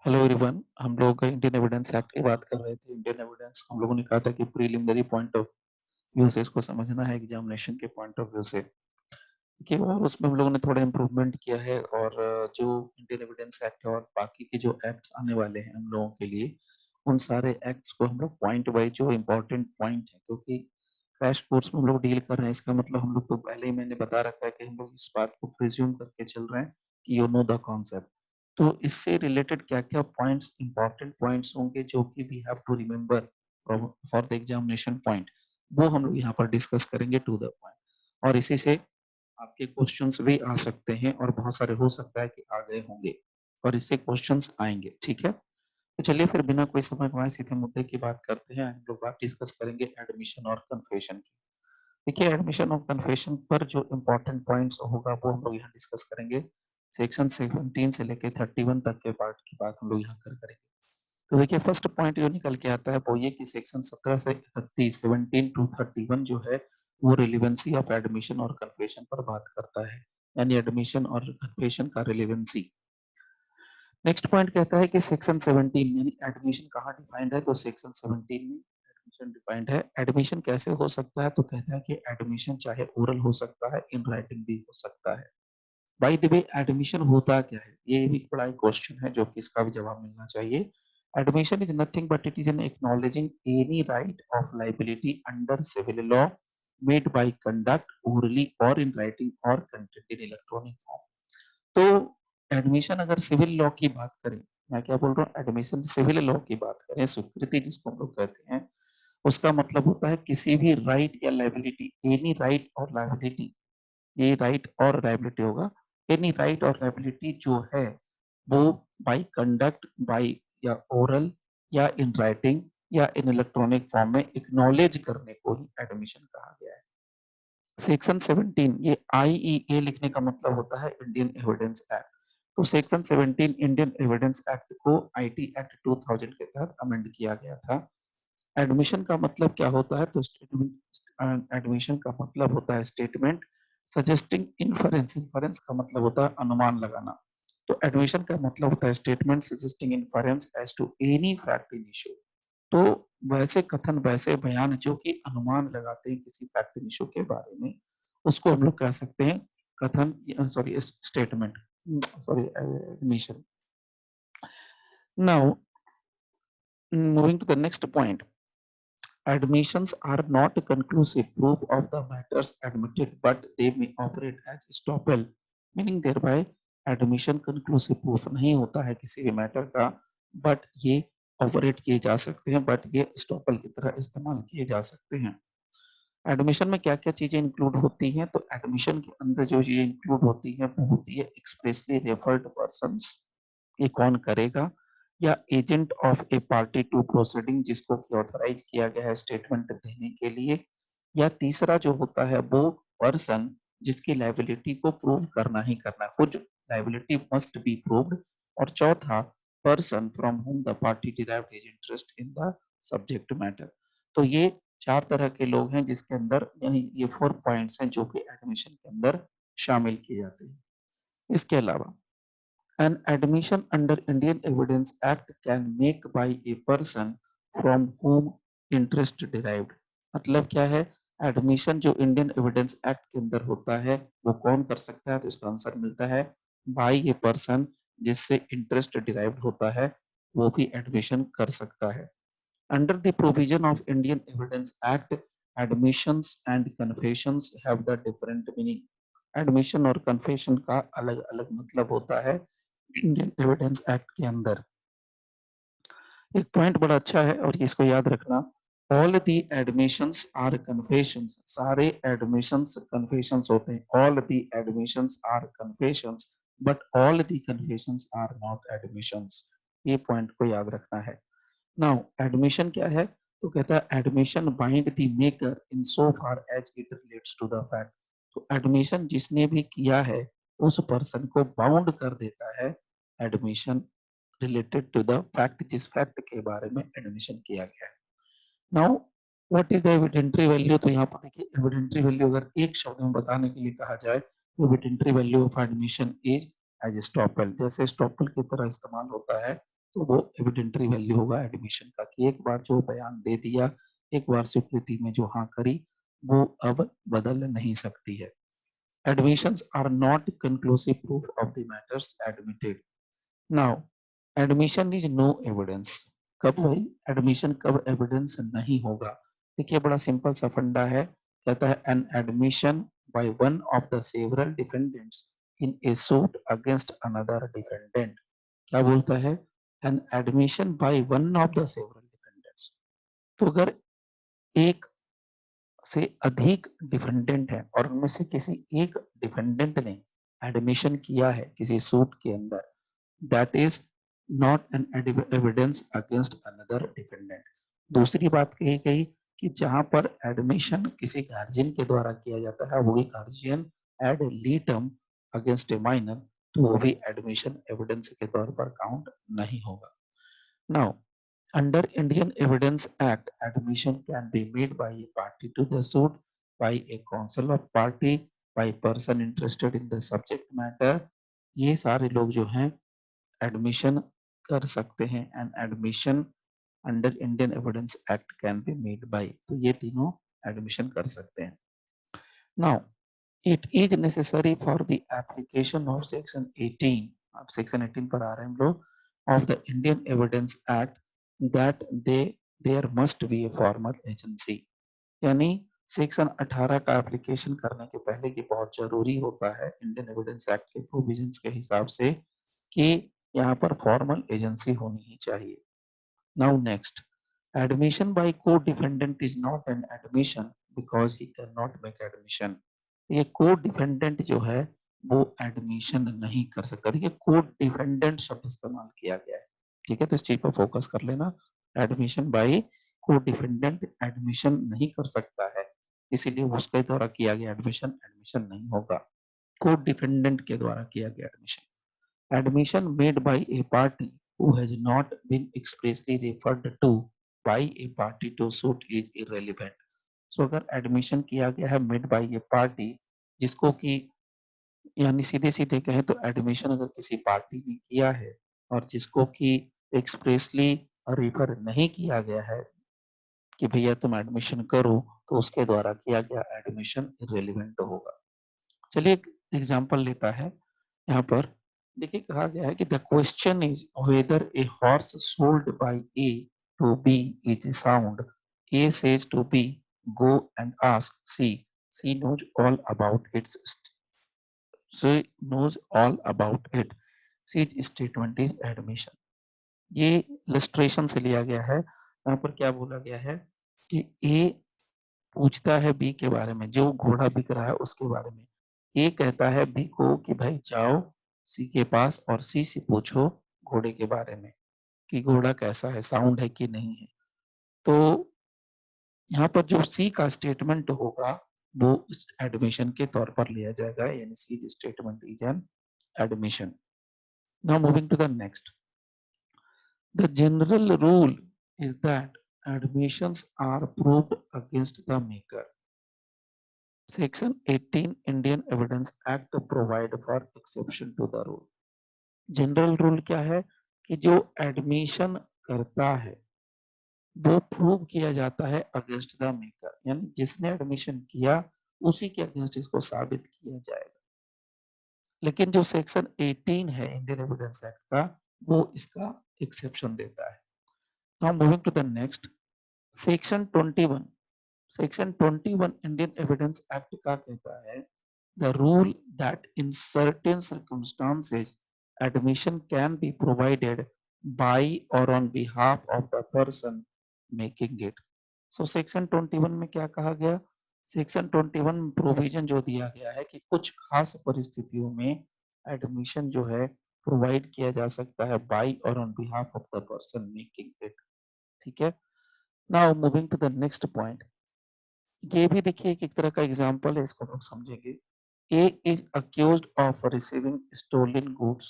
Hello everyone. हम लोग Indian evidence act की बात कर रहे थे। इंडियन एविडेंस हम लोगों ने कहा था कि प्रीलिमिनरी पॉइंट ऑफ व्यू से इसको समझना है एग्जामिनेशन के पॉइंट ऑफ व्यू से। ठीक है, और उसमें हम लोगों ने थोड़ा इम्प्रूवमेंट किया है। और जो इंडियन एविडेंस एक्ट और बाकी के जो एक्ट्स आने वाले हैं हम लोगों के लिए, उन सारे एक्ट्स को हम लोग पॉइंट वाइज जो इम्पोर्टेंट पॉइंट है, क्योंकि क्रैश कोर्स में हम लोग डील कर रहे हैं, इसका मतलब हम लोग को पहले ही मैंने बता रखा है कि हम लोग इस बात को प्रिज्यूम करके चल रहे हैं कि यू नो द कॉन्सेप्ट। तो इससे रिलेटेड क्या क्या पॉइंट्स, इंपॉर्टेंट पॉइंट्स होंगे जो कि we have to remember for the examination point, वो हम लोग यहाँ पर डिस्कस करेंगे टू द पॉइंट। और इसी से आपके क्वेश्चंस भी आ सकते हैं, और बहुत सारे हो सकता है कि आ गए होंगे, और इससे क्वेश्चंस आएंगे। ठीक है, तो चलिए फिर बिना कोई समय गंवाए सीधे मुद्दे की बात करते हैं। हम लोग बात डिस्कस करेंगे एडमिशन और कन्फेशन की। देखिए, एडमिशन और कन्फेशन पर जो इम्पोर्टेंट पॉइंट्स होगा वो हम लोग यहाँ डिस्कस करेंगे। सेक्शन 17 से लेके 31 तक के पार्ट की बात हम लोग यहाँ कर करेंगे। तो देखिए, फर्स्ट पॉइंट जो निकल के आता है वो ये कि सेक्शन 17 से 31, 17 टू 31 जो है वो रिलेवेंसी ऑफ एडमिशन और कन्फेशन पर बात करता है, यानी एडमिशन और कन्फेशन का रिलेवेंसी। नेक्स्ट पॉइंट कहता है कि सेक्शन 17 यानी एडमिशन कहाँ डिफाइंड है, तो सेक्शन 17 में एडमिशन डिफाइंड है। एडमिशन कैसे हो सकता है, तो कहता है कि एडमिशन चाहे ओरल हो सकता है, इन राइटिंग भी हो सकता है। बाय द वे, एडमिशन होता क्या है, ये भी बड़ा क्वेश्चन है जो कि इसका भी जवाब मिलना चाहिए। Admission is nothing but it is an acknowledging any right of liability under civil law made by conduct orally और इन राइटिंग और कंटेंट इन इलेक्ट्रॉनिक फॉर्म। तो एडमिशन अगर सिविल लॉ की बात करें, मैं क्या बोल रहा हूँ, एडमिशन सिविल लॉ की बात करें, स्वीकृति जिसको हम लोग कहते हैं, उसका मतलब होता है किसी भी राइट या लाइबिलिटी, एनी राइट और लाइबिलिटी, ये राइट और लाइबिलिटी होगा। एनी राइट और लाइबिलिटी जो है वो बाय कंडक्ट, बाय या ओरल या इन राइटिंग या इन इलेक्ट्रॉनिक फॉर्म में एक्नॉलेज करने को ही एडमिशन कहा गया है। सेक्शन 17 ये आईईए लिखने का मतलब होता है इंडियन एविडेंस एक्ट। तो सेक्शन 17 इंडियन एविडेंस एक्ट को आईटी एक्ट 2000 के तहत अमेंड किया गया था। एडमिशन का मतलब क्या होता है, तो स्टेटमेंट, एडमिशन का मतलब होता है स्टेटमेंट सजेस्टिंग इन्फरेंस। इन्फरेंस का मतलब होता है अनुमान लगाना। तो एडमिशन का मतलब होता है statement suggesting inference as to any fact in issue. तो वैसे कथन, वैसे बयान जो कि अनुमान लगाते हैं किसी फैक्ट इशू के बारे में, उसको हम लोग कह सकते हैं कथन, sorry statement, sorry admission. Now moving to the next point, admissions are not a conclusive proof of the matters admitted, but they may operate as estoppel, meaning thereby admission conclusive proof नहीं होता है किसी भी matter का, but ये operate किए जा सकते हैं, बट ये स्टॉपल की तरह इस्तेमाल किए जा सकते हैं। एडमिशन में क्या क्या चीजें इंक्लूड होती हैं, तो एडमिशन के अंदर जो चीजें इंक्लूड होती हैं वो होती है एक्सप्रेसली रेफर्ड पर्सन्स, ये कौन करेगा, या agent of a party to proceeding, जिसको कि ऑथराइज किया गया है स्टेटमेंट देने के लिए, या तीसरा जो होता है वो पर्सन जिसकी लाइबिलिटी को प्रूव करना ही करना है, कुछ लाइबिलिटी मस्ट बी प्रूव्ड। और चौथा, person from home the party derived his interest in the subject matter. तो ये चार तरह के लोग हैं जिसके अंदर, यानी ये 4 पॉइंट्स हैं जो कि एडमिशन के अंदर शामिल किए जाते हैं। इसके अलावा an admission under Indian Evidence Act can make by a person from whom interest derived। मतलब क्या है, एडमिशन जो इंडियन एविडेंस एक्ट के अंदर होता है वो कौन कर सकता है, तो इसका आंसर मिलता है बाय ए पर्सन जिससे इंटरेस्ट डिराइव्ड होता है, वो भी एडमिशन कर सकता है। Under the provision of Indian evidence act, admissions and confessions have the different meaning. Admission और कन्फेशन का अलग अलग मतलब होता है इंडियन एविडेंस एक्ट के अंदर। एक पॉइंट बड़ा अच्छा है और इसको याद रखना, all the admissions are confessions. सारे एडमिशंस कन्फेशंस होते हैं, all the admissions are confessions, but all the confessions are not admissions. ये पॉइंट को याद रखना है। नाउ एडमिशन क्या है, तो कहता है admission bind the maker in so far as it relates to the fact. तो एडमिशन जिसने भी किया है उस पर्सन को बाउंड कर देता है admission related to the fact, जिस फैक्ट के बारे में एडमिशन किया गया है। Now what is the evidentiary value, तो यहाँ पर देखिए एविडेंटरी वैल्यू अगर एक शब्द में बताने के लिए कहा जाए तो evidentiary value of admission is as estoppel, जैसे स्टॉपल की तरह इस्तेमाल होता है तो वो एविडेंटरी वैल्यू होगा एडमिशन का, कि एक बार जो बयान दे दिया, एक बार स्वीकृति में जो हाँ करी, वो अब बदल नहीं सकती है। Admissions are not conclusive proof of the matters admitted. Now, admission is no evidence. कब भाई एडमिशन कब एविडेंस नहीं होगा? देखिए बड़ा सिंपल सा फंडा है, कहता है an admission by one of the several defendants in a suit against another defendant. क्या बोलता है? An admission by one of the several defendants. तो अगर एक से अधिक डिफेंडेंट है और उनमें से किसी एक डिफेंडेंट ने एडमिशन किया है किसी सूट के अंदर, that is not an evidence against another defendant. दूसरी बात कही गई कि जहां पर एडमिशन किसी गार्जियन के द्वारा किया जाता है, वही guardian ad litem against a minor, तो वो भी एडमिशन एविडेंस के तौर पर काउंट नहीं होगा। Now, under Indian Evidence Act, admission can be made by a party to the suit, by a counsel of party, by person interested in the subject matter. ये सारे लोग जो हैं एडमिशन कर सकते हैं, and admission under Indian evidence act can be made by, तो ये तीनों एडमिशन कर सकते हैं। Now it is necessary for the application of section 18, अब सेक्शन 18 पर आ रहे हैं हम लोग, of the Indian evidence act, that there must be a formal agency. यानी सेक्शन 18 का एप्लीकेशन करने के पहले कि बहुत जरूरी होता है इंडियन एविडेंस एक्ट के प्रोविजंस के हिसाब से कि यहाँ पर फॉर्मल एजेंसी होनी ही चाहिए। नाउ नेक्स्ट, एडमिशन बाय को defendant is not an admission because he can not make admission. ये को डिफेंडेंट जो है वो एडमिशन नहीं कर सकता। देखिए को डिफेंडेंट शब्द इस्तेमाल किया गया है, ठीक है, तो इस चीज पर फोकस कर लेना। एडमिशन बाय को डिफेंडेंट एडमिशन नहीं कर सकता है, इसीलिए उसके द्वारा किया गया एडमिशन एडमिशन नहीं होगा, को डिफेंडेंट के द्वारा किया गया admission. Admission made by a party who has not been expressly referred to by a party to suit is irrelevant. So अगर एडमिशन किया गया है मेड बाय ए पार्टी, जिसको कि यानी सीधे सीधे कहें तो एडमिशन अगर किसी पार्टी ने किया है और जिसको कि एक्सप्रेसली रिफर नहीं किया गया है कि भैया तुम एडमिशन करो, तो उसके द्वारा किया गया एडमिशन इरेलीवेंट होगा। चलिए एक एग्जांपल लेता है यहाँ पर। देखिए कहा गया है कि the question is whether a horse sold by A to B is sound. A says to B go and ask C, C knows all about its, C knows all about it, C's statement is admission. ये illustration से लिया गया है। यहाँ पर क्या बोला गया है कि ए पूछता है बी के बारे में, जो घोड़ा बिक रहा है उसके बारे में। ए कहता है बी को कि भाई जाओ सी के पास और सी से पूछो घोड़े के बारे में कि घोड़ा कैसा है, साउंड है कि नहीं है। तो यहाँ पर जो सी का स्टेटमेंट होगा वो इस एडमिशन के तौर पर लिया जाएगा, यानी C statement is an admission. Now moving to the next, the general rule is that admissions are proved against the maker. Section 18 Indian Evidence Act provide for exception to the rule. General rule क्या है कि जो admission करता है वो prove किया जाता है अगेंस्ट द मेकर, यानी जिसने एडमिशन किया उसी के अगेंस्ट इसको साबित किया जाएगा। लेकिन जो सेक्शन 18 है इंडियन एविडेंस एक्ट का, वो इसका एक्सेप्शन देता है। Now moving to the next, section 21। Section 21 Indian evidence act का कहता है the rule that in certain circumstances admission can be provided by or on behalf of the person making it. So section 21 में क्या कहा गया? Section 21 में provision जो दिया गया है कि कुछ खास परिस्थितियों में एडमिशन जो है प्रोवाइड किया जा सकता है बाय और on behalf of the person making it, ठीक है। Now moving to the next point, ये भी देखिए एक तरह का एग्जांपल है, इसको लोग समझेंगे। A is accused of receiving stolen goods.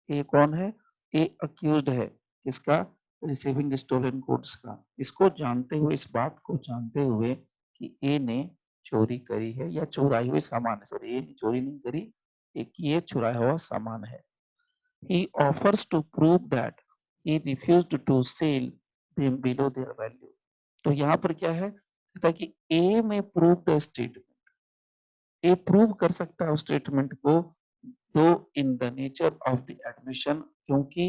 A कौन है? A accused है किसका? Receiving stolen goods का। इसको जानते हुए, इस बात को जानते हुए कि A ने चोरी करी है या चुराई हुई सामान है, सॉरी A ने चोरी नहीं करी, एक ये चुराया हुआ सामान है। He offers to prove that he refused to sell them below their value। तो यहाँ पर क्या है, कहता है कि ए में prove the statement, A prove कर सकता है उस स्टेटमेंट को, though in the nature of the admission, क्योंकि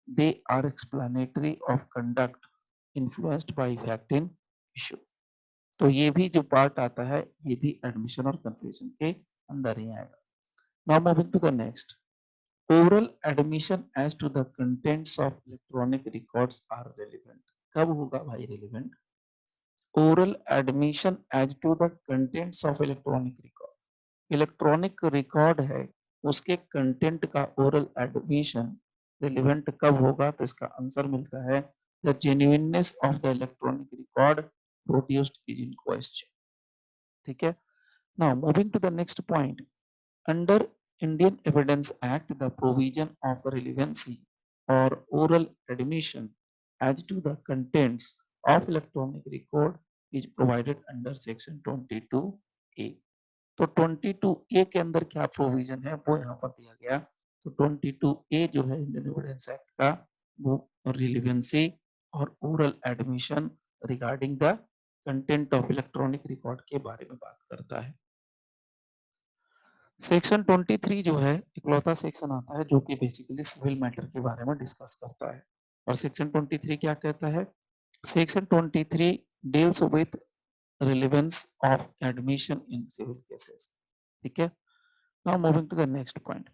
they are explanatory of conduct influenced by fact in issue. तो ये भी जो पार्ट आता है ये भी एडमिशन और कन्फ्यूजन के अंदर ही आएगा। Now moving to the next, oral admission as to the contents of electronic records are relevant. कब होगा भाई relevant? Oral admission as to the contents of electronic record, electronic record है उसके कंटेंट का ओरल एडमिशन रिलेवेंट कब होगा? तो इसका आंसर मिलता है the genuineness of the electronic record produced is in question. ठीक है, now moving to the next point, under Indian evidence Act the provision of relevancy or oral admission as to the contents of electronic record is provided under section 22A। तो 22A के अंदर क्या provision है वो यहाँ पर दिया गया। तो 22A जो है इंडियन एविडेंस एक्ट का, वो रिलीवेंसी और oral admission regarding the content of electronic record के बारे में बात करता है। सेक्शन 23 जो है इकलौता सेक्शन आता है जो कि बेसिकली सिविल मैटर के बारे में डिस्कस करता है। और सेक्शन 23 क्या कहता है? Section 23 deals with relevance of admission in civil cases. ठीक है, now moving to the next point,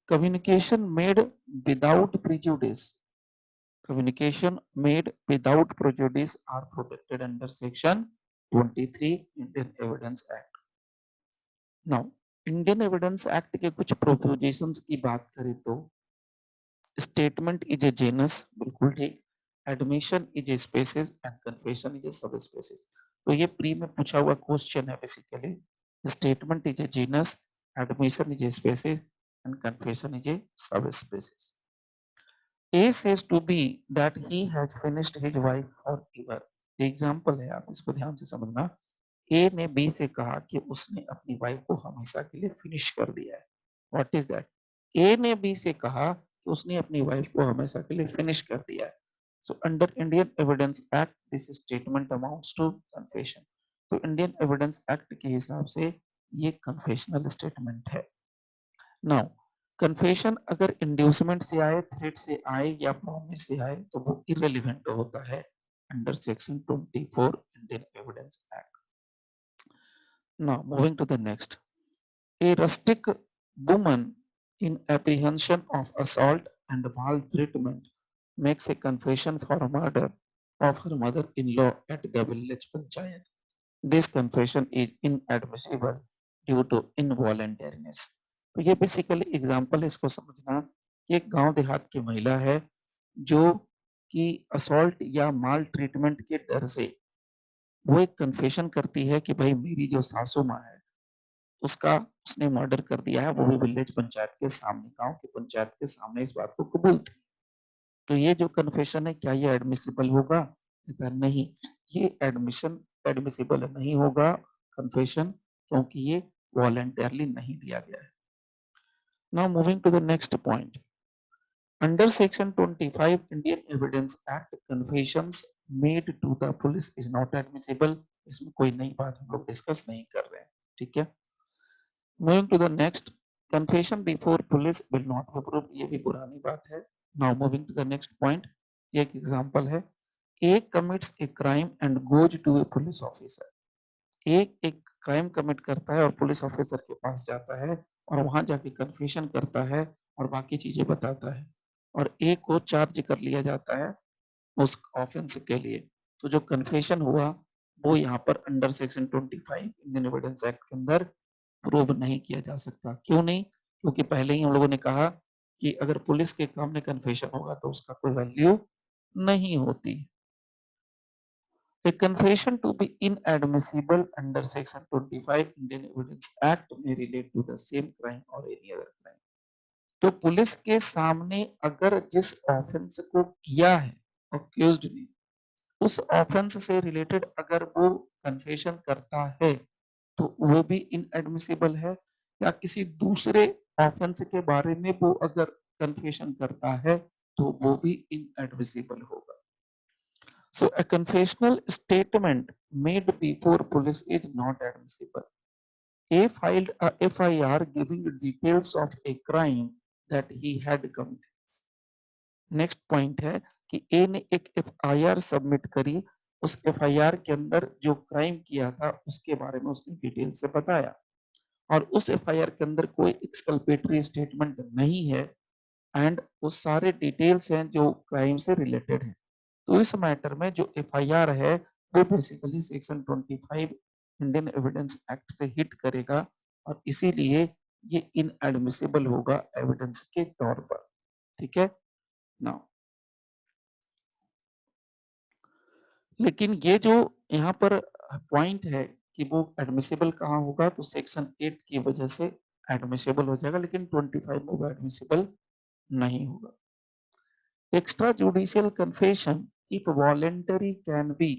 communication made without prejudice, communication made without prejudice are protected under section 23 Indian Evidence Act। now Indian evidence Act के कुछ propositions की बात करें तो statement is a genus, बिल्कुल ठीक, admission is a species and confession is a sub species. तो ये प्री में पूछा हुआ क्वेश्चन है basically, statement is a genus, admission is a species and confession is a sub species. A says to B that he has finished his wife forever। Example है, आप इसको ध्यान से समझना। A ने B से कहा कि उसने अपनी वाइफ को हमेशा के लिए फिनिश कर दिया है। What is that? A ने B से कहा कि उसने अपनी वाइफ को हमेशा के लिए फिनिश कर दिया है। So under Indian evidence Act this statement amounts to confession. तो इंडियन एविडेंस एक्ट के हिसाब से ये कन्फेशनल स्टेटमेंट है। नाउ कन्फेशन अगर इंड्यूसमेंट से आए, थ्रेट से आए या प्रॉमिस से आए तो वो इररिलेवेंट होता है under section 24 Indian evidence Act. Now moving to the next, a rustic woman in apprehension of assault and maltreatment makes a confession for murder of her mother-in-law at the village panchayat। This confession is inadmissible due to involuntariness। तो ये basically example है, इसको समझना कि एक गांव देहात की महिला है जो कि असॉल्ट या माल ट्रीटमेंट के डर से वो एक कन्फेशन करती है कि भाई मेरी जो सासू माँ है उसका उसने मर्डर कर दिया है, वो भी विलेज पंचायत के सामने, गांव की पंचायत के सामने इस बात को कबूल थी। तो ये जो कन्फेशन है क्या ये एडमिसिबल होगा? नहीं, ये एडमिशन एडमिसिबल नहीं होगा कन्फेशन, क्योंकि ये वॉलंटरली नहीं दिया गया है। Now moving to the next point, under section 25 Indian evidence Act confessions made to the police is not admissible. इसमें कोई नई बात हम लोग डिस्कस नहीं कर रहे हैं। ठीक है, moving to the next, confession before police will not be proved, ये भी पुरानी बात है। Now moving to the next point, ये एक एग्जांपल है, A commits a crime and goes to a police officer. एक क्राइम कमिट करता है और पुलिस ऑफिसर के पास जाता है और वहां जाके कन्फेशन करता है और बाकी चीजें बताता है और ए को चार्ज कर लिया जाता है उस ऑफेंस के लिए। तो जो कन्फेशन हुआ वो यहाँ पर under section 25 Indian evidence Act के अंदर प्रूव नहीं किया जा सकता। क्यों नहीं? क्योंकि पहले ही हम लोगों ने कहा कि अगर पुलिस के सामने कन्फेशन होगा तो उसका कोई वैल्यू नहीं होती। A confession to be inadmissible under section 25 Indian Evidence Act may relate to the same crime or any other crime। तो पुलिस के सामने अगर जिस ऑफेंस को किया है अक्यूज्ड ने, उस ऑफेंस से रिलेटेड अगर वो कन्फेशन करता है तो वो भी इनएडमिसिबल है, या किसी दूसरे ऑफेंस के बारे में वो अगर कन्फेशन करता है तो वो भी इनएडमिसिबल होगा। So a confessional statement made before police is not admissible. A filed a FIR giving details of a crime that he had committed. Next point है कि ए ने एक एफआईआर सबमिट करी, उस एफआईआर के अंदर जो क्राइम किया था उसके बारे में उसने डिटेल से बताया, और उस एफआईआर के अंदर कोई एक्सकल्पेटरी स्टेटमेंट नहीं है एंड वो सारे डिटेल्स हैं जो क्राइम से रिलेटेड है। तो इस मैटर में जो एफआईआर है वो basically section 25 Indian evidence act से हिट करेगा, और इसीलिए ये इनएडमिसिबल होगा एविडेंस के तौर पर। ठीक है नाउ, लेकिन ये जो यहाँ पर पॉइंट है कि वो एडमिसिबल कहाँ होगा, तो सेक्शन 8 की वजह से एडमिसिबल हो जाएगा, लेकिन 25 में वो एडमिसिबल नहीं होगा। Extra judicial confession if voluntary can be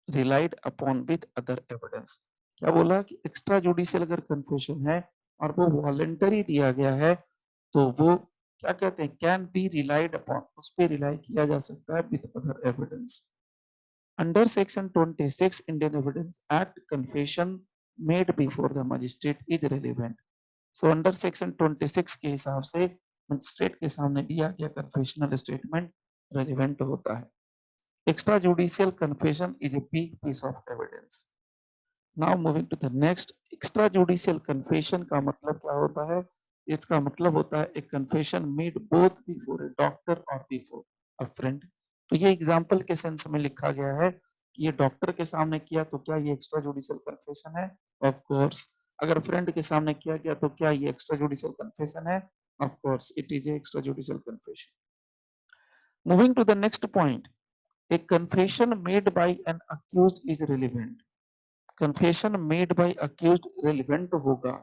relied upon with other evidence. क्या बोला कि एक्स्ट्रा जुडिशियल अगर कन्फेशन है और वो वॉलेंटरी दिया गया है तो वो क्या कहते हैं, कैन बी रिलाइड अपॉन, उस पर रिलाई किया जा सकता है with other evidence. Under Section 26 Indian Evidence Act, confession made before the magistrate is relevant. So under Section 26 के हिसाब से मजिस्ट्रेट के सामने दिया गया कन्फेशनल स्टेटमेंट रेलिवेंट होता है। Extra judicial confession is a big piece of evidence. Now moving to the next, extra judicial confession का मतलब क्या होता है? इसका मतलब होता है एक confession made both before a doctor or before a friend. तो ये एग्जाम्पल के सेंस में लिखा गया है कि ये डॉक्टर के सामने किया तो क्या ये एक्स्ट्रा जुडिशियल कन्फेशन है? Of course. अगर फ्रेंड के सामने किया गया तो क्या ये एक्स्ट्रा जुडिशियल कन्फेशन है? Of course it is extra judicial confession. Moving to the next point, a confession made by an accused is relevant. Confession made by accused relevant होगा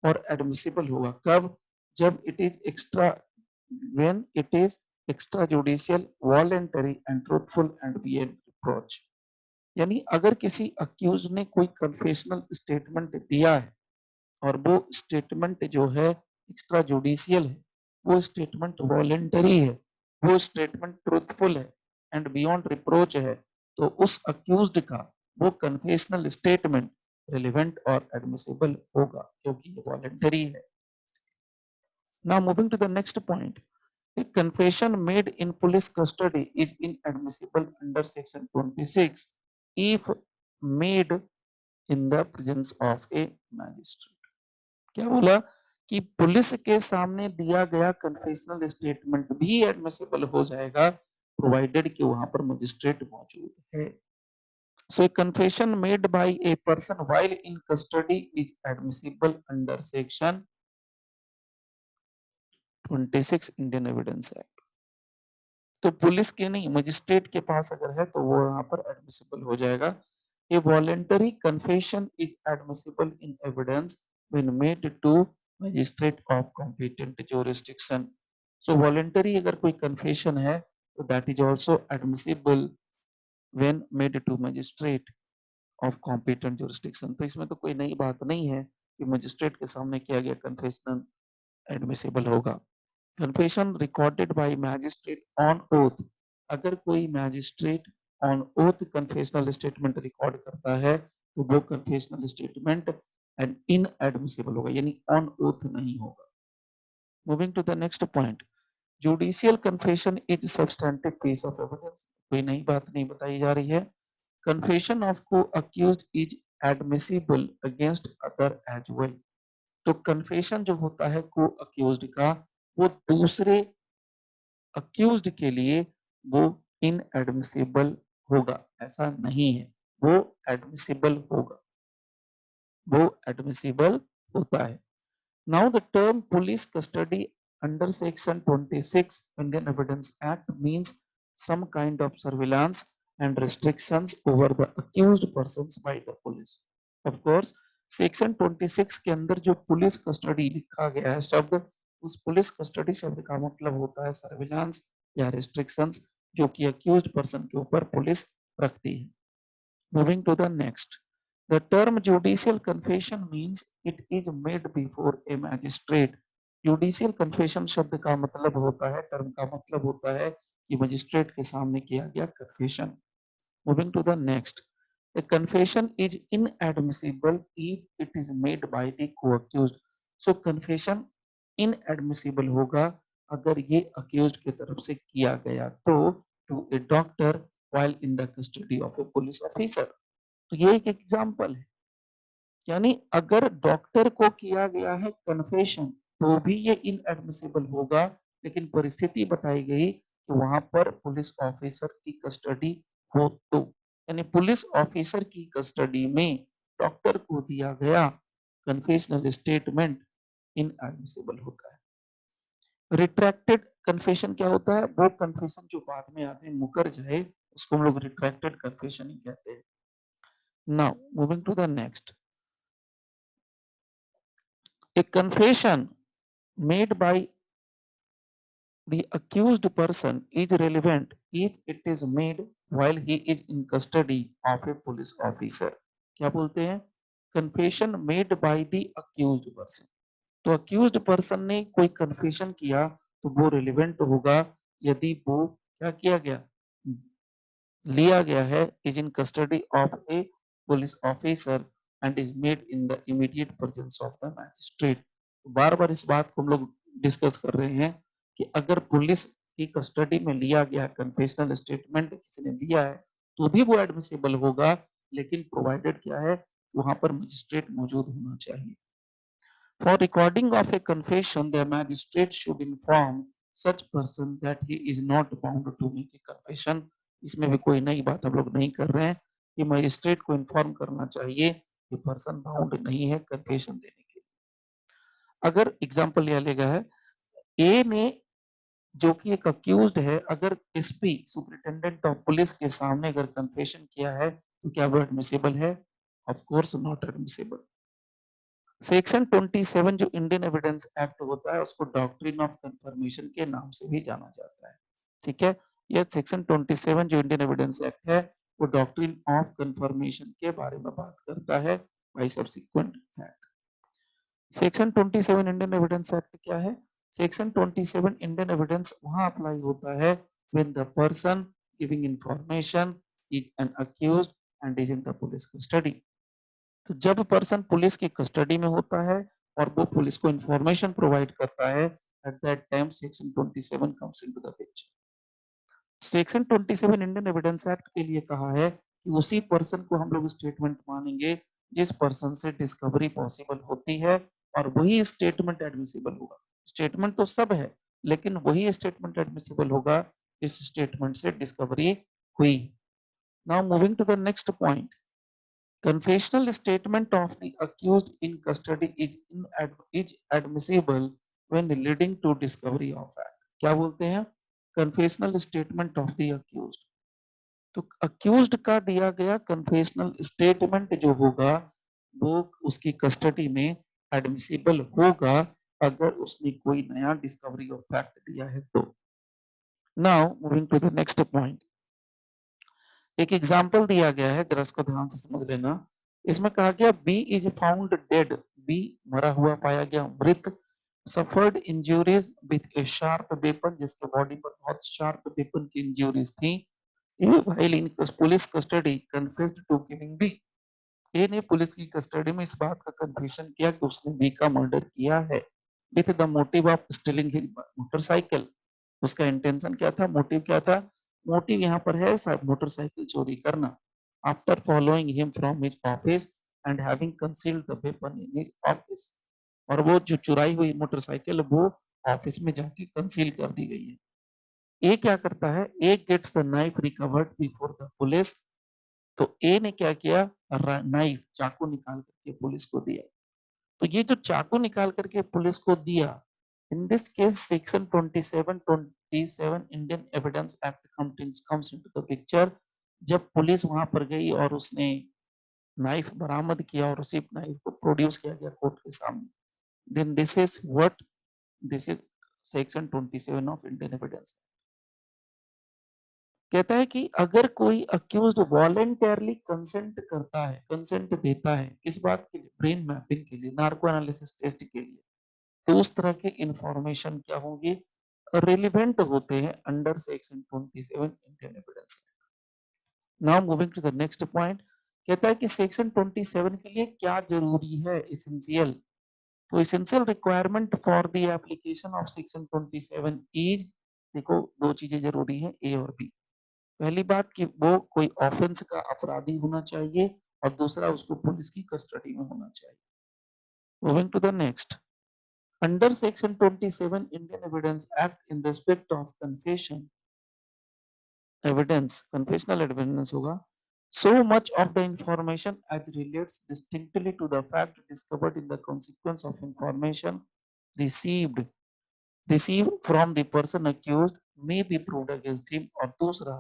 और admissible होगा कब? जब it is extra, when it is extrajudicial, voluntary and truthful and beyond reproach। यानी अगर किसी accused ने कोई कन्फेशनल स्टेटमेंट दिया है और वो स्टेटमेंट जो है एक्स्ट्रा जुडिशियल है, वो स्टेटमेंट वॉलेंटरी है, वो स्टेटमेंट ट्रूथफुल है एंड बियॉन्ड रिप्रोच है, तो उस अक्यूज्ड का वो कन्फेशनल स्टेटमेंट रिलेवेंट और एडमिसिबल होगा क्योंकि ये वॉलेंटरी है। Now moving to the next point, a confession made in police custody is inadmissible under section 26 if made in the presence of a magistrate। क्या बोला कि पुलिस के सामने दिया गया कन्फेशनल स्टेटमेंट भी एडमिसिबल हो जाएगा प्रोवाइडेड कि वहां पर मजिस्ट्रेट मौजूद है। So a confession made by a person while in custody is admissible under section 26 Indian evidence act. तो पुलिस के नहीं, मजिस्ट्रेट के पास अगर है तो वो यहाँ पर एडमिसिबल हो जाएगा। A voluntary confession is admissible in evidence when made to magistrate of competent jurisdiction. So voluntary अगर कोई कन्फेशन है तो that is also admissible when made to magistrate of competent jurisdiction. तो इसमें तो कोई नई बात नहीं है कि मजिस्ट्रेट के सामने किया गया कन्फेशन एडमिसिबल होगा। Confession recorded by magistrate on oath, अगर कोई magistrate on oath confessional statement record करता है तो वो कन्फेशनल स्टेटमेंट एंड इनएडमिसिबल होगा, यानी ऑन ओथ नहीं होगा। Moving to the next point, judicial confession is substantive piece of evidence. कोई नई बात नहीं बताई जा रही है। Confession of co-accused is admissible against other as well. तो कन्फेशन जो होता है को अक्यूज्ड का, वो दूसरे अक्यूज्ड के लिए वो इनएडमिसिबल होगा, ऐसा नहीं है, वो एडमिसिबल होगा, वो एडमिसिबल होता है। Now the term police custody under section 26 Indian evidence Act means some kind of surveillance and restrictions over the accused persons by the police. Of course section 26 के अंदर जो पुलिस कस्टडी लिखा गया है शब्द, उस पुलिस कस्टडी शब्द का मतलब होता है सर्विलांस या रिस्ट्रिक्शंस जो कि अक्यूज्ड पर्सन के ऊपर पुलिस रखती है। Moving to the next, the term judicial confession means it is made before a magistrate judicial confession शब्द का मतलब होता है, टर्म का मतलब होता है कि मजिस्ट्रेट के सामने किया गया confession. Moving to the next, a confession is inadmissible if it is made by the co-accused। so confession inadmissible होगा अगर ये accused की तरफ से किया गया तो, to a doctor while in the custody of a police officer। तो ये एक एग्जाम्पल है, यानी अगर डॉक्टर को किया गया है कन्फेशन तो भी ये इनएडमिसिबल होगा, लेकिन परिस्थिति बताई गई कि वहां पर पुलिस ऑफिसर की कस्टडी हो तो, यानी पुलिस ऑफिसर की कस्टडी में डॉक्टर को दिया गया कन्फेशनल स्टेटमेंट इनएडमिसिबल होता है। रिट्रैक्टेड कन्फेशन क्या होता है? वो कन्फेशन जो बाद में आदमी मुकर जाए उसको हम लोग रिट्रैक्टेड कन्फेशन ही कहते हैं। Now moving to the next, a confession made by the accused person is relevant if it is made while he is in custody of a police officer। क्या बोलते हैं? confession made by the accused person। तो accused person ने कोई confession किया तो वो relevant होगा यदि वो क्या किया गया, लिया गया है, is in custody of a police officer and is made in the immediate presence of the magistrate। बार बार इस बात को हम लोग डिस्कस कर रहे हैं कि अगर पुलिस की कस्टडी में लिया गया कन्फेशनल स्टेटमेंट किसी ने दिया है तो भी वो एडमिसिबल होगा, लेकिन प्रोवाइडेड क्या है, वहां पर मजिस्ट्रेट मौजूद होना चाहिए। For recording of a confession, the magistrate should inform such person that he is not bound to make a confession। इसमें भी कोई नई बात हम लोग नहीं कर रहे हैं कि मजिस्ट्रेट को इन्फॉर्म करना चाहिए कि पर्सन बाउंड नहीं है कन्फेशन देने के लिए। अगर एग्जाम्पल यह लेगा है, ए ने जो कि एक अक्यूज्ड है, अगर एसपी सुपरिटेंडेंट ऑफ पुलिस के सामने अगर कन्फेशन किया है तो क्या वो एडमिसिबल है? Of course not admissible. Section 27 जो इंडियन एविडेंस एक्ट होता है उसको डॉक्ट्रिन ऑफ कंफर्मेशन के नाम से भी जाना जाता है। ठीक है, यह सेक्शन 27 जो इंडियन एविडेंस एक्ट है वो डॉक्ट्रिन ऑफ कंफर्मेशन के बारे में बात करता है by subsequent act. Section 27 Indian evidence Act क्या है? सेक्शन 27 इंडियन एविडेंस वहां अप्लाई होता है when the person giving information is an accused and is in the police custody. तो जब पर्सन पुलिस की कस्टडी में होता है और वो पुलिस को इंफॉर्मेशन प्रोवाइड करता है, at that time section 27 comes into the picture. Section 27 Indian evidence Act के लिए कहा है कि उसी पर्सन को हम लोग स्टेटमेंट मानेंगे जिस पर्सन से डिस्कवरी पॉसिबल होती है, और वही स्टेटमेंट एडमिसिबल होगा। स्टेटमेंट तो सब है, लेकिन वही स्टेटमेंट एडमिसिबल होगा जिस स्टेटमेंट से डिस्कवरी हुई। Now moving to the next point, confessional statement of the accused in custody is admissible when leading to discovery of fact। क्या बोलते हैं? confessional statement of the accused। तो accused का दिया गया confessional statement जो होगा वो उसकी कस्टडी में एडमिसिबल होगा अगर उसने कोई नया डिस्कवरी ऑफ फैक्ट दिया है तो। Now moving to the next point, एक एग्जाम्पल दिया गया है, जरा इसको ध्यान से समझ लेना। इसमें कहा गया B is found dead, B मरा हुआ पाया गया, मृत, suffered injuries with a sharp weapon, जिसके बॉडी पर बहुत शार्प वेपन की इंजुरीज थी। A while in police custody confessed to killing B. A ने पुलिस की कस्टडी में इस बात का कन्फेशन किया कि उसने बी का मर्डर किया है with the motive of stealing his motorcycle. उसका इंटेंशन क्या था, मोटिव क्या था? मोटिव यहाँ पर है मोटरसाइकिल चोरी करना। After following him from his office and having concealed the weapon in his office. और वो जो चुराई हुई मोटरसाइकिल वो ऑफिस में जाके कंसील कर दी गई है। ए क्या करता है? A gets the knife recovered before the police. तो ए ने क्या किया, नाइफ चाकू निकाल करके पुलिस को दिया। तो ये जो चाकू निकाल करके पुलिस को दिया, in this case section 27 Indian evidence act comes into the picture. जब पुलिस वहां पर गई और उसने नाइफ बरामद किया और उसी नाइफ को प्रोड्यूस किया गया कोर्ट के सामने, then this is what, this is section 27 ऑफ इंडियन एविडेंस। कहता है कि अगर कोई अक्यूज्ड वॉलेंटरली कंसेंट करता है, कंसेंट देता है, किस बात के लिए? ब्रेन मैपिंग के लिए, नार्को एनालिसिस टेस्ट के लिए। तो उस तरह के इंफॉर्मेशन क्या होंगे, रिलेवेंट होते हैं under section 27 Indian Evidence. Now moving to the next point, कहता है कि सेक्शन 27 के लिए क्या जरूरी है, एसेंशियल। तो essential requirement for the application of section 27 is, देखो दो चीजें जरूरी हैं, ए और बी। पहली बात कि वो कोई ऑफेंस का अपराधी होना चाहिए, और दूसरा उसको पुलिस की कस्टडी में होना चाहिए। Moving to the next, under section 27 Indian evidence Act in respect of confession evidence, confessional evidence होगा, so much of the information as relates distinctly to the fact discovered in the consequence of information received received from the person accused may be proved against him, और दूसरा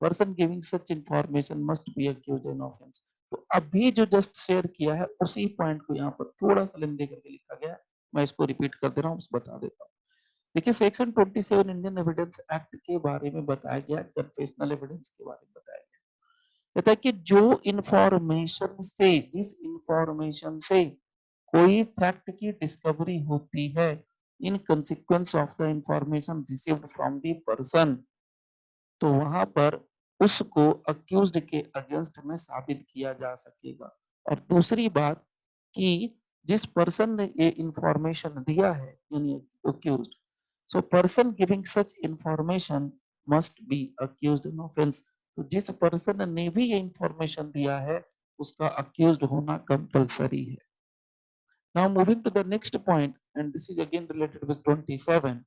person giving such information must be accused in offense। तो अभी जो just share किया है उसी point को यहाँ पर थोड़ा सा लेंदे करके लिखा गया है, मैं इसको रिपीट कर दे रहा हूँ, बता देता हूँ। देखिए सेक्शन 27 इंडियन एविडेंस एक्ट के बारे में बताया गया, कन्फेशनल एविडेंस के बारे में बताया गया। कहता है कि जो इंफॉर्मेशन से, जिस इंफॉर्मेशन से कोई फैक्ट की डिस्कवरी होती है in consequence of the information received from the person, तो वहां पर उसको अक्यूज्ड के अगेंस्ट में साबित किया जा सकेगा। और दूसरी बात कि जिस पर्सन ने ये इंफॉर्मेशन दिया है यानी accused, so person giving such information must be accused in offense। तो जिस पर्सन ने भी ये इंफॉर्मेशन दिया है उसका अक्यूज्ड होना कंपलसरी है। now moving to the next point, and this is again related with 27।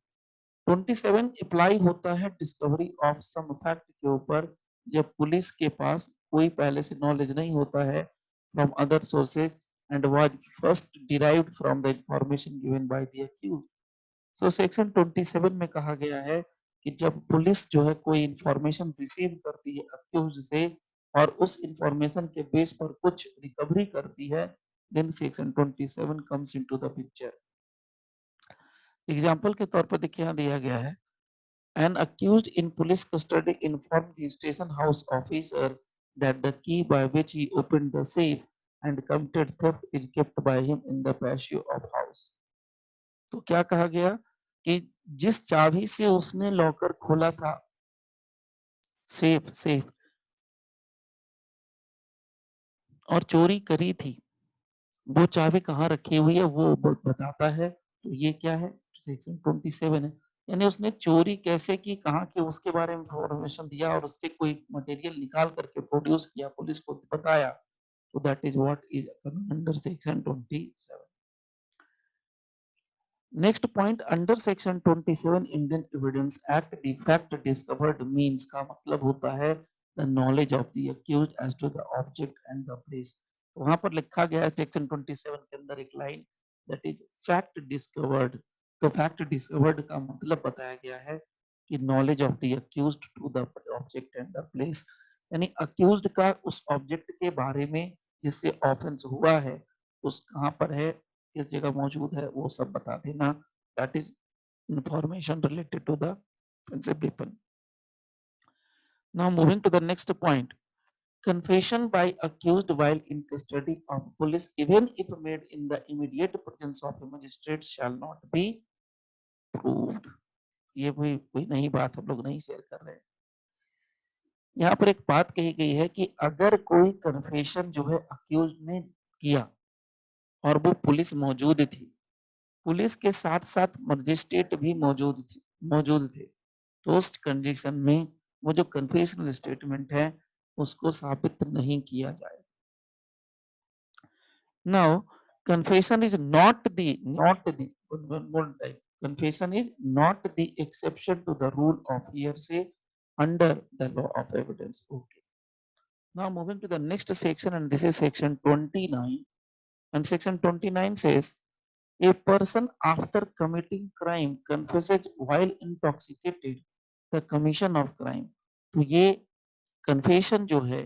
27 apply होता है डिस्कवरी ऑफ सम फैक्ट के ऊपर, जब पुलिस के पास कोई पहले से नॉलेज नहीं होता है from other sources and was first derived from the information given by the accused. So section 27 में कहा गया है कि जब पुलिस जो है कोई इंफॉर्मेशन रिसीव करती है अक्यूज से और उस इंफॉर्मेशन के बेस पर कुछ रिकवरी करती है, then section 27 comes into the picture. Example के तौर पर देखिए यहाँ दिया गया है, an accused in police custody informed the station house officer that the key by which he opened the safe and committed theft is kept by him in the patio of house. तो क्या कहा गया कि जिस चाबी से उसने locker खोला था, सेफ सेफ और चोरी करी थी, वो चाबी कहाँ रखी हुई है वो बताता है। तो ये क्या है, सेक्शन 27 है। यानी उसने चोरी कैसे की, कहाँ की, उसके बारे में इंफॉर्मेशन दिया और उससे कोई मटेरियल निकाल करके प्रोड्यूस किया, पुलिस को बताया। तो that is what is under section 27। Next point, under section 27 Indian evidence Act the fact discovered means का मतलब होता है the knowledge of the accused as to the object and the place. तो वहां पर लिखा गया है सेक्शन 27 के अंदर एक line, that is fact discovered. तो फैक्ट डिस्कवर्ड का मतलब बताया गया है कि knowledge of the accused to the object and the place, यानी अक्यूज्ड का उस ऑब्जेक्ट के बारे में जिससे ऑफेंस हुआ है उस कहां पर है, किस जगह मौजूद है, वो सब बता देना। That is information related to the offensive weapon. Now moving to the next point, confession by accused while in custody of police even if made in the immediate presence of a magistrate shall not be proved। ये कोई नई बात हम लोग नहीं share कर रहे हैं। यहाँ पर एक बात कही गई है कि अगर कोई कन्फेशन जो है अक्यूज ने किया और वो पुलिस मौजूद थी, पुलिस के साथ साथ मजिस्ट्रेट भी मौजूद थे, तो उस कंडीशन में वो जो कन्फेशनल स्टेटमेंट है उसको साबित नहीं किया जाए। Now confession is one more time, confession is not the exception to the rule of hearsay under the law of evidence। Okay, now moving to the next section, and this is section 29, and section 29 says a person after committing crime confesses while intoxicated the commission of crime। तो ये confession जो है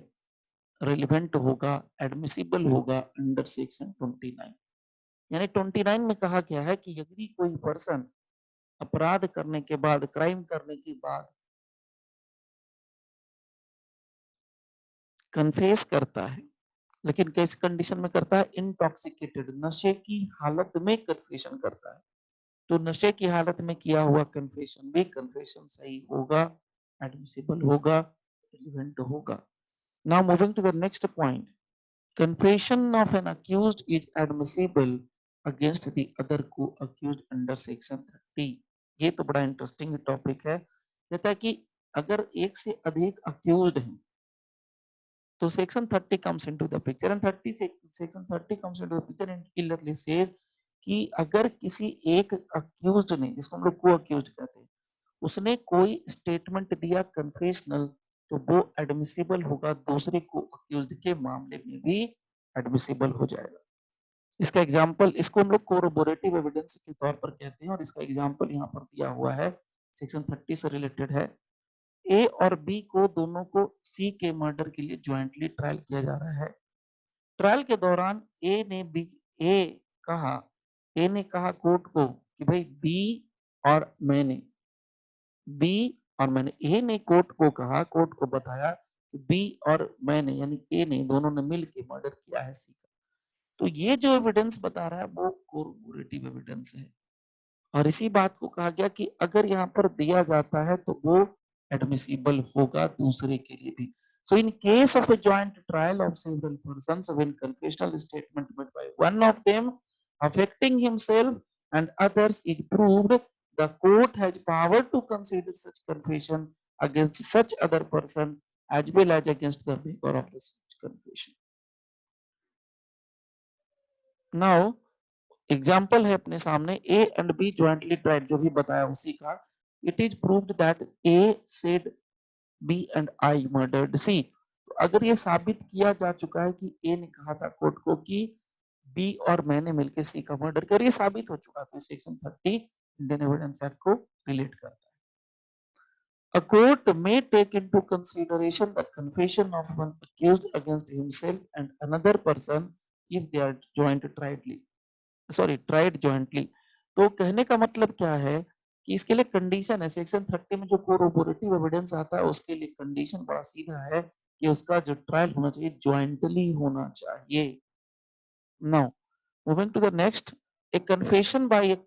relevant होगा, admissible होगा under section 29। यानी 29 में कहा गया है कि यदि कोई पर्सन अपराध करने के बाद, क्राइम करने के बाद कन्फेस करता है, लेकिन किस कंडीशन में करता है, इंटॉक्सिकेटेड, नशे की हालत में कन्फेशन करता है, तो नशे की हालत में किया हुआ कन्फेशन भी कन्फेशन सही होगा, एडमिसिबल होगा, रिलेवेंट होगा। Now moving to the next point, confession of an accused is admissible against the other co-accused under section 30। ये तो बड़ा इंटरेस्टिंग टॉपिक है। कहता है कि अगर एक से अधिक अक्यूज्ड हैं तो section 30 comes into the picture and 30 section 30 comes into the picture and clearly says कि अगर किसी एक अक्यूज्ड ने, जिसको हम लोग को अक्यूज्ड कहते हैं, उसने कोई स्टेटमेंट दिया कन्फेशनल, तो वो एडमिसिबल होगा, दूसरे को अक्यूज्ड के मामले में भी एडमिसिबल हो जाएगा। इसका एग्जांपल, इसको हम लोग कोरोबोरेटिव एविडेंस के तौर पर कहते हैं और इसका एग्जांपल यहाँ पर दिया हुआ है, सेक्शन 30 से रिलेटेड है। ए और बी को दोनों को सी के मर्डर के लिए ज्वाइंटली ट्रायल किया जा रहा है। ट्रायल के दौरान कहा ए ने कहा कोर्ट को कि भाई बी और मैंने ए ने कोर्ट को कहा, कोर्ट को बताया कि बी और मैंने यानी ए ने, दोनों ने मिल के मर्डर किया है सी का। तो ये जो एविडेंस बता रहा है वो कोरोबोरेटिव एविडेंस है और इसी बात को कहा गया कि अगर यहाँ पर दिया जाता है तो वो एडमिसिबल होगा दूसरे के लिए भी। So in case of a joint trial of several persons when confessional statement made by one of them affecting himself and others is proved, the court has power to consider such confession against such other person as well as against the maker of the such confession. Now example है अपने सामने, A and B jointly tried, जो भी बताया उसी का। It is proved that A said B and I murdered C. तो अगर ये साबित किया जा चुका है कि ए ने कहा था कोर्ट को कि बी और मैंने मिलकर सी का मर्डर किया, ये साबित हो चुका है, तो सेक्शन 30 इंडियन एविडेंस एक्ट को रिलेट करता है। A court may take into consideration the confession of one accused against himself and another person if they are tried jointly। तो कहने का मतलब क्या है कि इसके लिए कंडीशन है, सेक्शन 30 में जो कोरोबोरेटिव एविडेंस आता है उसके लिए कंडीशन बड़ा सीधा है कि उसका जो ट्रायल होना चाहिए ज्वाइंटली होना चाहिए। Now moving to the next, a confession by a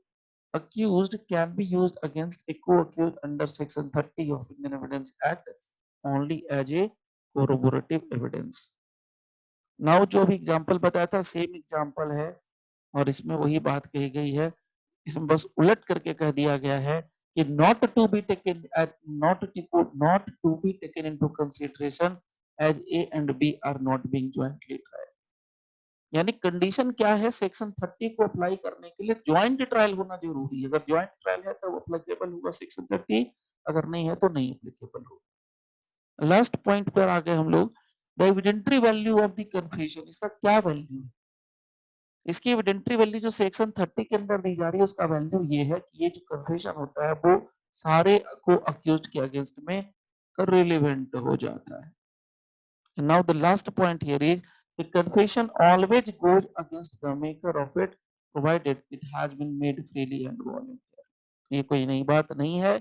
accused can be used against a co-accused under section 30 of Indian Evidence Act only as a corroborative evidence। Now जो भी एग्जांपल बताया था same example है और इसमें वही बात कही गई है, इसमें बस उलट करके कह दिया गया है कि not to be taken into consideration as A and B are not being jointly tried। यानी कंडीशन क्या है, सेक्शन 30 को अप्लाई करने के लिए ज्वाइंट ट्रायल होना जरूरी है। अगर ज्वाइंट ट्रायल है तो अप्लीकेबल होगा सेक्शन 30, अगर नहीं है तो नहीं अप्लीकेबल होगा। लास्ट पॉइंट पर आ गए हम लोग, the evidentiary value of the confession. इसका क्या वैल्यू है? इसकी एविडेंटरी वैल्यू जो सेक्शन 30 के अंदर दी जा रही है उसका वैल्यू ये है कि ये जो कन्फेशन होता है वो सारे को अक्यूज्ड के अगेंस्ट में रिलेवेंट हो जाता है। Now the last point here is the confession always goes against the maker of it provided it has been made freely and voluntarily। ये कोई नई बात नहीं है,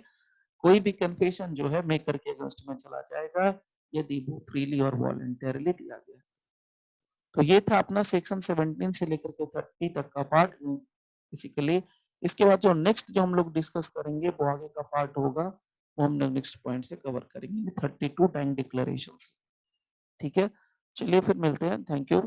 कोई भी कन्फेशन जो है मेकर के अगेंस्ट में चला जाएगा यदि वो फ्रीली और वॉलंटरली दिया गया। तो ये था अपना सेक्शन 17 से लेकर के 30 तक का पार्ट बेसिकली। इसके बाद जो नेक्स्ट जो हम लोग डिस्कस करेंगे वो आगे का पार्ट होगा, वो हम नेक्स्ट पॉइंट से कवर करेंगे 32 टैंक डिक्लेरेशंस। ठीक है, चलिए फिर मिलते हैं, थैंक यू।